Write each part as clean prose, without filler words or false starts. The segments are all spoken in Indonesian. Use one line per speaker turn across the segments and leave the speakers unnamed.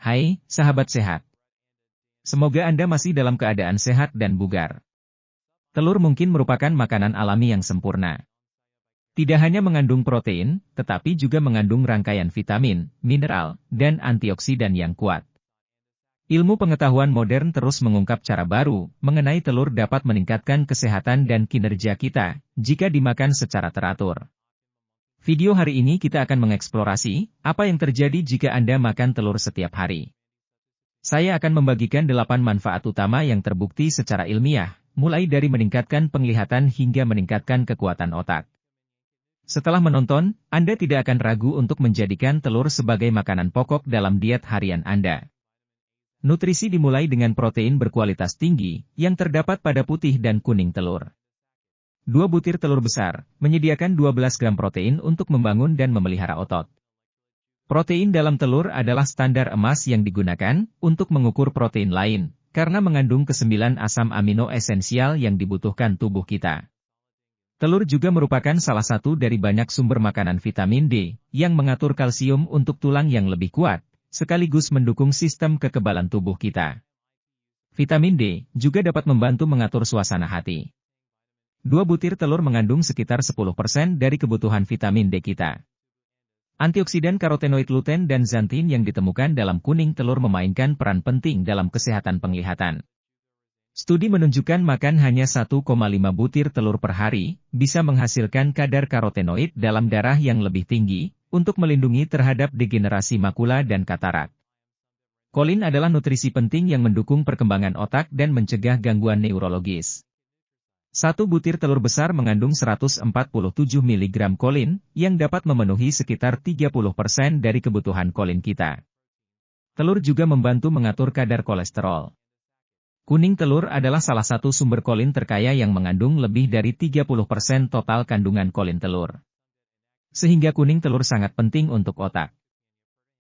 Hai, sahabat sehat. Semoga Anda masih dalam keadaan sehat dan bugar. Telur mungkin merupakan makanan alami yang sempurna. Tidak hanya mengandung protein, tetapi juga mengandung rangkaian vitamin, mineral, dan antioksidan yang kuat. Ilmu pengetahuan modern terus mengungkap cara baru mengenai telur dapat meningkatkan kesehatan dan kinerja kita jika dimakan secara teratur. Video hari ini kita akan mengeksplorasi apa yang terjadi jika Anda makan telur setiap hari. Saya akan membagikan 8 manfaat utama yang terbukti secara ilmiah, mulai dari meningkatkan penglihatan hingga meningkatkan kekuatan otak. Setelah menonton, Anda tidak akan ragu untuk menjadikan telur sebagai makanan pokok dalam diet harian Anda. Nutrisi dimulai dengan protein berkualitas tinggi, yang terdapat pada putih dan kuning telur. 2 butir telur besar, menyediakan 12 gram protein untuk membangun dan memelihara otot. Protein dalam telur adalah standar emas yang digunakan untuk mengukur protein lain, karena mengandung ke-9 asam amino esensial yang dibutuhkan tubuh kita. Telur juga merupakan salah satu dari banyak sumber makanan vitamin D, yang mengatur kalsium untuk tulang yang lebih kuat, sekaligus mendukung sistem kekebalan tubuh kita. Vitamin D juga dapat membantu mengatur suasana hati. 2 butir telur mengandung sekitar 10% dari kebutuhan vitamin D kita. Antioksidan karotenoid lutein dan xanthin yang ditemukan dalam kuning telur memainkan peran penting dalam kesehatan penglihatan. Studi menunjukkan makan hanya 1,5 butir telur per hari, bisa menghasilkan kadar karotenoid dalam darah yang lebih tinggi, untuk melindungi terhadap degenerasi makula dan katarak. Kolin adalah nutrisi penting yang mendukung perkembangan otak dan mencegah gangguan neurologis. 1 butir telur besar mengandung 147 mg kolin, yang dapat memenuhi sekitar 30% dari kebutuhan kolin kita. Telur juga membantu mengatur kadar kolesterol. Kuning telur adalah salah satu sumber kolin terkaya yang mengandung lebih dari 30% total kandungan kolin telur. Sehingga kuning telur sangat penting untuk otak.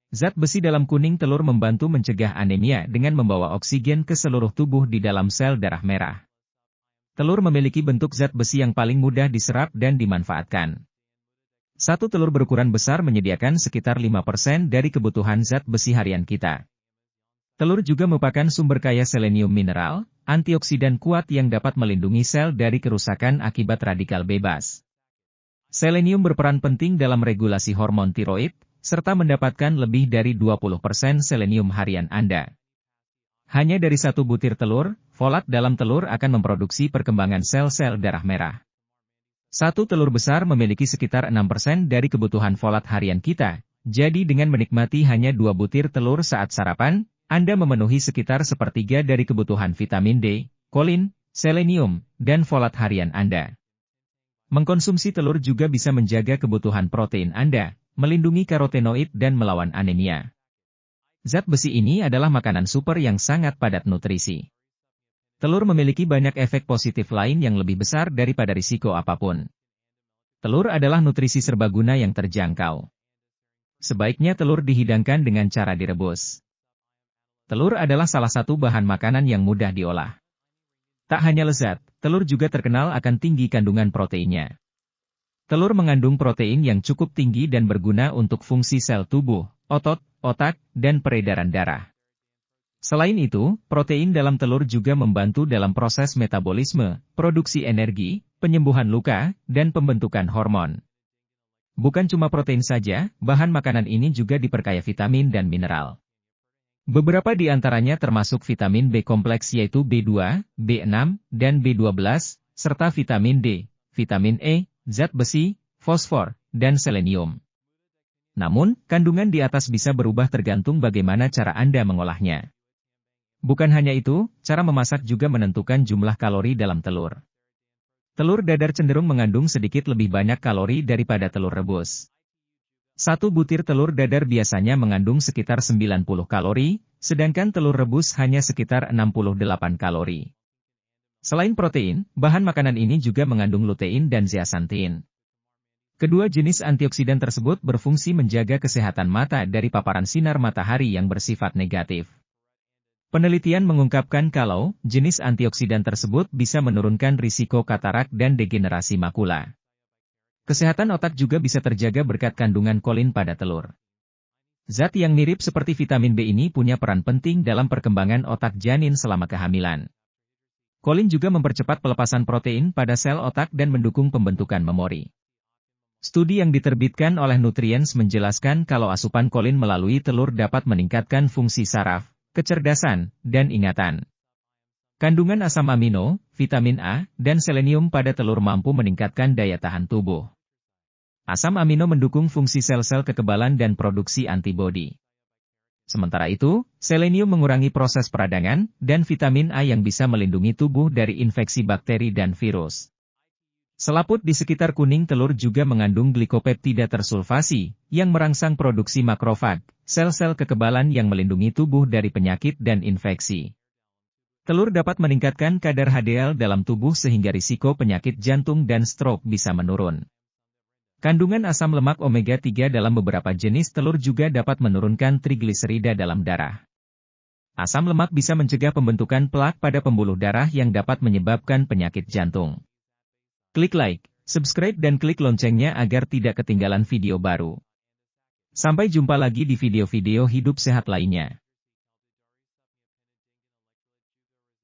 Zat besi dalam kuning telur membantu mencegah anemia dengan membawa oksigen ke seluruh tubuh di dalam sel darah merah. Telur memiliki bentuk zat besi yang paling mudah diserap dan dimanfaatkan. 1 telur berukuran besar menyediakan sekitar 5% dari kebutuhan zat besi harian kita. Telur juga merupakan sumber kaya selenium mineral, antioksidan kuat yang dapat melindungi sel dari kerusakan akibat radikal bebas. Selenium berperan penting dalam regulasi hormon tiroid, serta mendapatkan lebih dari 20% selenium harian Anda. Hanya dari 1 butir telur, folat dalam telur akan memproduksi perkembangan sel-sel darah merah. 1 telur besar memiliki sekitar 6% dari kebutuhan folat harian kita, jadi dengan menikmati hanya 2 butir telur saat sarapan, Anda memenuhi sekitar sepertiga dari kebutuhan vitamin D, kolin, selenium, dan folat harian Anda. Mengkonsumsi telur juga bisa menjaga kebutuhan protein Anda, melindungi karotenoid dan melawan anemia. Zat besi ini adalah makanan super yang sangat padat nutrisi. Telur memiliki banyak efek positif lain yang lebih besar daripada risiko apapun. Telur adalah nutrisi serbaguna yang terjangkau. Sebaiknya telur dihidangkan dengan cara direbus. Telur adalah salah satu bahan makanan yang mudah diolah. Tak hanya lezat, telur juga terkenal akan tinggi kandungan proteinnya. Telur mengandung protein yang cukup tinggi dan berguna untuk fungsi sel tubuh, otot, otak, dan peredaran darah. Selain itu, protein dalam telur juga membantu dalam proses metabolisme, produksi energi, penyembuhan luka, dan pembentukan hormon. Bukan cuma protein saja, bahan makanan ini juga diperkaya vitamin dan mineral. Beberapa di antaranya termasuk vitamin B kompleks yaitu B2, B6, dan B12, serta vitamin D, vitamin E, zat besi, fosfor, dan selenium. Namun, kandungan di atas bisa berubah tergantung bagaimana cara Anda mengolahnya. Bukan hanya itu, cara memasak juga menentukan jumlah kalori dalam telur. Telur dadar cenderung mengandung sedikit lebih banyak kalori daripada telur rebus. 1 butir telur dadar biasanya mengandung sekitar 90 kalori, sedangkan telur rebus hanya sekitar 68 kalori. Selain protein, bahan makanan ini juga mengandung lutein dan zeaxanthin. Kedua jenis antioksidan tersebut berfungsi menjaga kesehatan mata dari paparan sinar matahari yang bersifat negatif. Penelitian mengungkapkan kalau jenis antioksidan tersebut bisa menurunkan risiko katarak dan degenerasi makula. Kesehatan otak juga bisa terjaga berkat kandungan kolin pada telur. Zat yang mirip seperti vitamin B ini punya peran penting dalam perkembangan otak janin selama kehamilan. Kolin juga mempercepat pelepasan protein pada sel otak dan mendukung pembentukan memori. Studi yang diterbitkan oleh Nutrients menjelaskan kalau asupan kolin melalui telur dapat meningkatkan fungsi saraf, kecerdasan, dan ingatan. Kandungan asam amino, vitamin A, dan selenium pada telur mampu meningkatkan daya tahan tubuh. Asam amino mendukung fungsi sel-sel kekebalan dan produksi antibodi. Sementara itu, selenium mengurangi proses peradangan, dan vitamin A yang bisa melindungi tubuh dari infeksi bakteri dan virus. Selaput di sekitar kuning telur juga mengandung glikopeptida tersulfasi, yang merangsang produksi makrofag, sel-sel kekebalan yang melindungi tubuh dari penyakit dan infeksi. Telur dapat meningkatkan kadar HDL dalam tubuh sehingga risiko penyakit jantung dan stroke bisa menurun. Kandungan asam lemak omega-3 dalam beberapa jenis telur juga dapat menurunkan trigliserida dalam darah. Asam lemak bisa mencegah pembentukan plak pada pembuluh darah yang dapat menyebabkan penyakit jantung. Klik like, subscribe dan klik loncengnya agar tidak ketinggalan video baru. Sampai jumpa lagi di video-video hidup sehat lainnya.